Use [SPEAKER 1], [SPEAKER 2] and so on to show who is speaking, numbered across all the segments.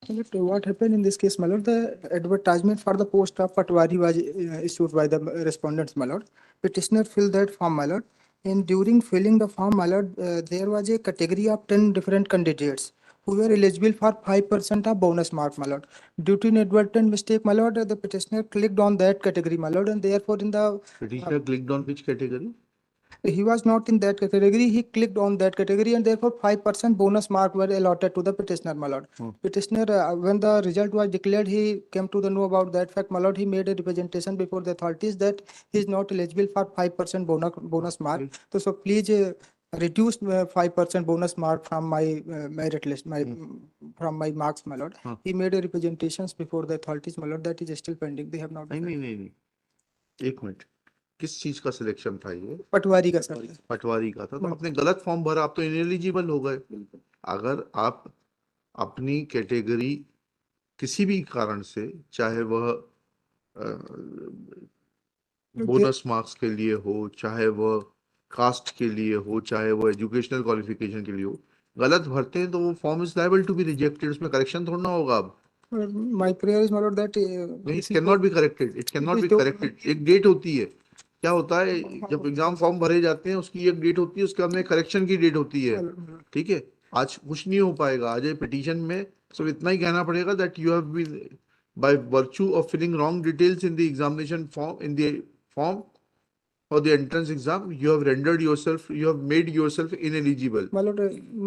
[SPEAKER 1] But what happened in this case, my lord? The advertisement for the post of Patwari was issued by the respondents, my lord. Petitioner filled that form, my lord. And during filling the form, my lord, there was a category of 10 different candidates who were eligible for 5% of bonus mark, my lord. Due to inadvertent mistake, my lord, the petitioner clicked on that category, my lord, and therefore in the
[SPEAKER 2] Petitioner clicked on which category?
[SPEAKER 1] he was not in that category. He clicked on that category, and therefore 5% bonus mark were allotted to the petitioner, my lord. Petitioner, when the result was declared, he came to the know about that fact, my lord. He made a representation before the authorities that he is not eligible for 5% bonus mark. So please reduce 5% bonus mark from my merit list, from my marks, my lord. He made a representations before the authorities, my lord. That is still pending. They have not.
[SPEAKER 2] नहीं, एक minute, किस चीज का selection था ये?
[SPEAKER 1] पटवारी का sir.
[SPEAKER 2] पटवारी का था, तो आपने गलत फॉर्म भरा, आप तो इनएलिजिबल हो गए। अगर आप अपनी कैटेगरी किसी भी कारण से, चाहे वह बोनस मार्क्स के लिए हो, चाहे वह कास्ट के लिए हो, चाहे वह एजुकेशनल क्वालिफिकेशन के लिए हो, गलत भरते हैं तो वो form is liable to be rejected. उसमें करेक्शन थोड़ा ना होगा। अब
[SPEAKER 1] My prayer is, my lord, that
[SPEAKER 2] it can not be corrected, it can not be corrected. एक डेट होती है, क्या होता है जब एग्जाम फॉर्म भरे जाते हैं, उसकी एक डेट होती है, उसके बाद में करेक्शन की डेट होती है। ठीक है, आज कुछ नहीं हो पाएगा। आज पिटीशन में सिर्फ इतना ही कहना पड़ेगा that you have been by virtue of filling wrong details in the examination form for the entrance exam, you have made yourself ineligible.
[SPEAKER 1] My lord,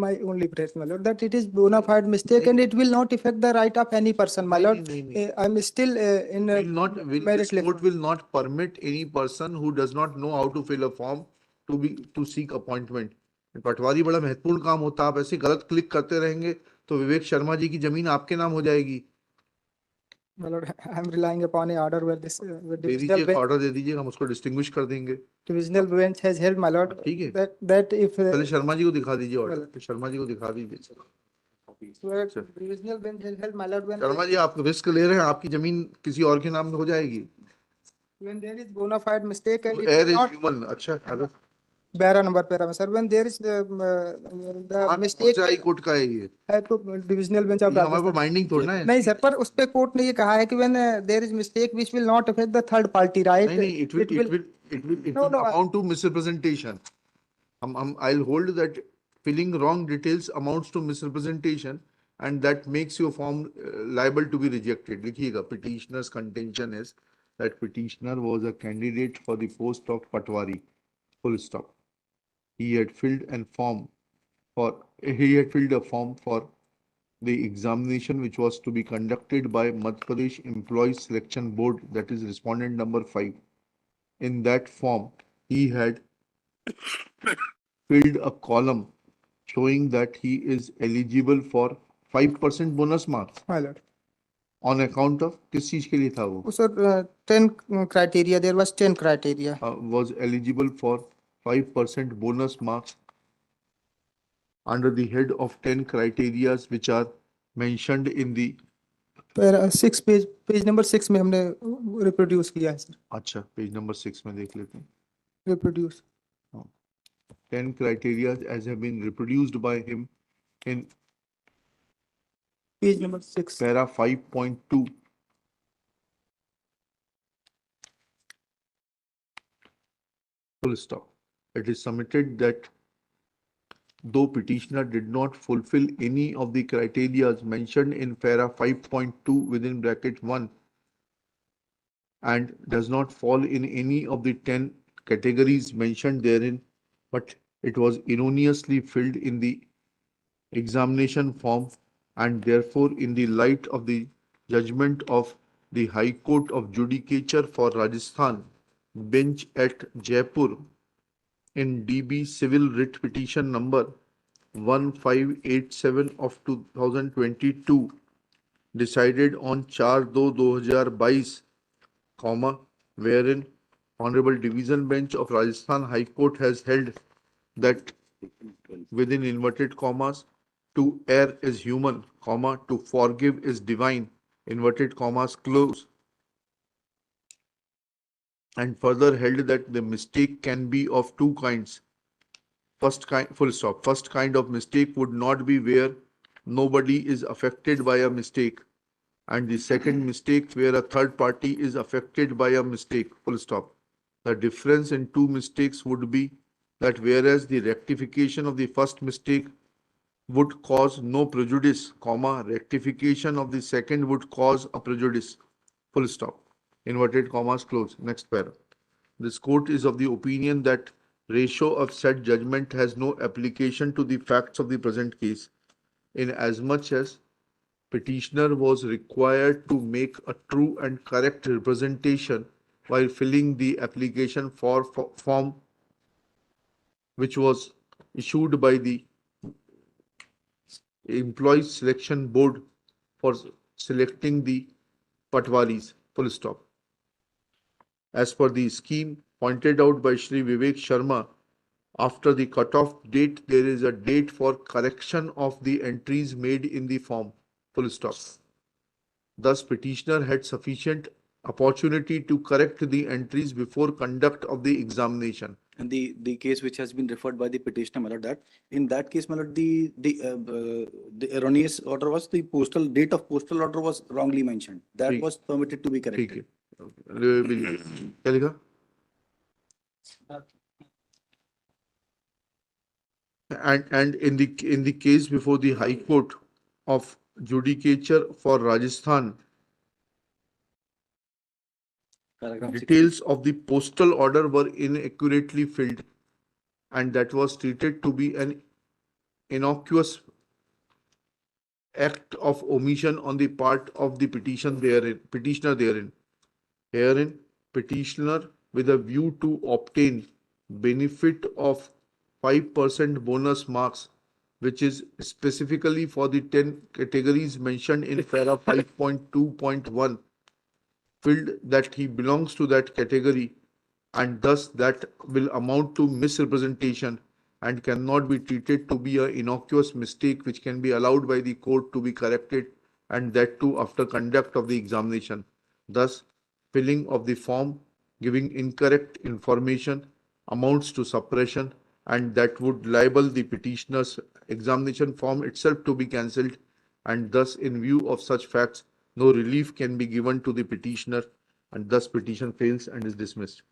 [SPEAKER 1] my only prayer, my lord, that it is bona fide mistake and it will not affect the right of any person, my lord. I'm still in
[SPEAKER 2] This court will not permit any person who does not know how to fill a form to seek appointment. पटवारी बड़ा महत्वपूर्ण काम होता है। आप ऐसे गलत click करते रहेंगे तो विवेक शर्मा जी की जमीन आपके नाम हो जाएगी।
[SPEAKER 1] My lord, I'm relying upon a order where this
[SPEAKER 2] दे दीजिए, ऑर्डर दे दीजिए, हम उसको डिस्टिंग्विश कर देंगे।
[SPEAKER 1] divisional bench has held, my lord,
[SPEAKER 2] ठीक है,
[SPEAKER 1] that if
[SPEAKER 2] पहले शर्मा जी को दिखा दीजिए ऑर्डर, शर्मा जी को दिखा दीजिए।
[SPEAKER 1] divisional bench has held, my lord, when
[SPEAKER 2] Sharma ji आप रिस्क ले रहे हैं, आपकी जमीन किसी और के नाम में हो जाएगी।
[SPEAKER 1] when there is bona fide mistake and it
[SPEAKER 2] air
[SPEAKER 1] is
[SPEAKER 2] is
[SPEAKER 1] not
[SPEAKER 2] human. अच्छा, हेलो,
[SPEAKER 1] बेरा नंबर पेरा में sir, when there is the mistake
[SPEAKER 2] high court का है ये,
[SPEAKER 1] है तो डिविजनल बेंच ऑफ
[SPEAKER 2] हमारे पास बाइंडिंग थोड़ा है।
[SPEAKER 1] नहीं सर, पर उस पे कोर्ट ने ये कहा है कि when there is mistake which will not affect the third party, right?
[SPEAKER 2] नहीं, it will amount to misrepresentation. I'll hold that filling wrong details amounts to misrepresentation and that makes your form liable to be rejected. लिखिएगा, petitioner's contention is that petitioner was a candidate for the post of Patwari, full stop. He had filled a form for the examination which was to be conducted by Madhya Pradesh Employees Selection Board, that is respondent number 5. In that form, he had filled a column showing that he is eligible for 5% bonus marks
[SPEAKER 1] My lord,
[SPEAKER 2] on account of किस चीज के लिए था वो?
[SPEAKER 1] sir, 10 criteria, there was 10 criteria.
[SPEAKER 2] Was eligible for 5% bonus marks under the head of 10 criteria which are mentioned in the
[SPEAKER 1] 6 page number 6 में हमने reproduce किया है सर।
[SPEAKER 2] अच्छा, पेज नंबर 6 में देख लेते हैं।
[SPEAKER 1] Reproduce
[SPEAKER 2] 10 criteria as have been reproduced by him in
[SPEAKER 1] page number 6
[SPEAKER 2] para 5.2. Full stop. It is submitted that though petitioner did not fulfill any of the criteria mentioned in para 5.2 within bracket 1 and does not fall in any of the 10 categories mentioned therein, but it was erroneously filled in the examination form and therefore in the light of the judgment of the High Court of Judicature for Rajasthan bench at Jaipur in DB Civil Writ Petition number 1587 of 2022 decided on 4/2/2022, wherein Honorable Division Bench of Rajasthan High Court has held that within inverted commas, to err is human, comma, to forgive is divine, inverted commas close, and further held that the mistake can be of two kinds. First kind, full stop. First kind of mistake would not be where nobody is affected by a mistake, and the second mistake where a third party is affected by a mistake, full stop. The difference in two mistakes would be that whereas the rectification of the first mistake would cause no prejudice, comma, rectification of the second would cause a prejudice, full stop. Inverted commas close. Next paragraph. This court is of the opinion that ratio of said judgment has no application to the facts of the present case, in as much as petitioner was required to make a true and correct representation while filling the application form which was issued by the Employees Selection Board for selecting the patwaris, full stop. As per the scheme pointed out by Shri Vivek Sharma, after the cutoff date, there is a date for correction of the entries made in the form, full stop. Thus, petitioner had sufficient opportunity to correct the entries before conduct of the examination.
[SPEAKER 3] And the case which has been referred by the petitioner, my lord, that in that case, my lord, the erroneous order was the postal date of postal order was wrongly mentioned. That
[SPEAKER 2] ठीक.
[SPEAKER 3] was permitted to be
[SPEAKER 2] ठीक
[SPEAKER 3] corrected.
[SPEAKER 2] है क्या लिखा and in the case before the High Court of Judicature for Rajasthan,
[SPEAKER 3] Paragraph 6.
[SPEAKER 2] details of the postal order were inaccurately filled, and that was treated to be an innocuous act of omission on the part of the petitioner therein. Herein, petitioner, with a view to obtain benefit of 5% bonus marks, which is specifically for the 10 categories mentioned in para 5.2.1, filled that he belongs to that category, and thus that will amount to misrepresentation and cannot be treated to be an innocuous mistake which can be allowed by the court to be corrected, and that too after conduct of the examination. Thus, filling of the form giving incorrect information amounts to suppression, and that would liable the petitioner's examination form itself to be cancelled, and thus in view of such facts no relief can be given to the petitioner, and thus petition fails and is dismissed.